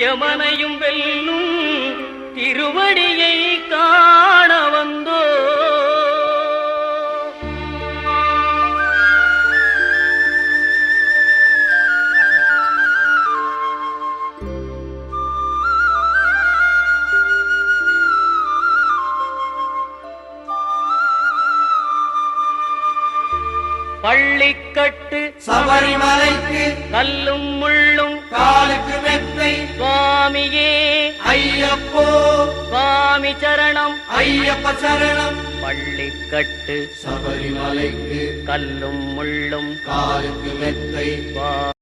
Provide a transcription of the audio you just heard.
யமனையும் வெல்லும் திருவடியை காண வந்தோ. பள்ளிக்கட்டு சபரிமலைக்கு கல்லும் முள்ளும் காலுக்கு மெத்தை சுவாமியே ஐயப்போ சுவாமி சரணம் ஐயப்ப சரணம். பள்ளிக்கட்டு சபரிமலைக்கு கல்லும் முள்ளும் காலுக்கு மெத்தை சுவாமி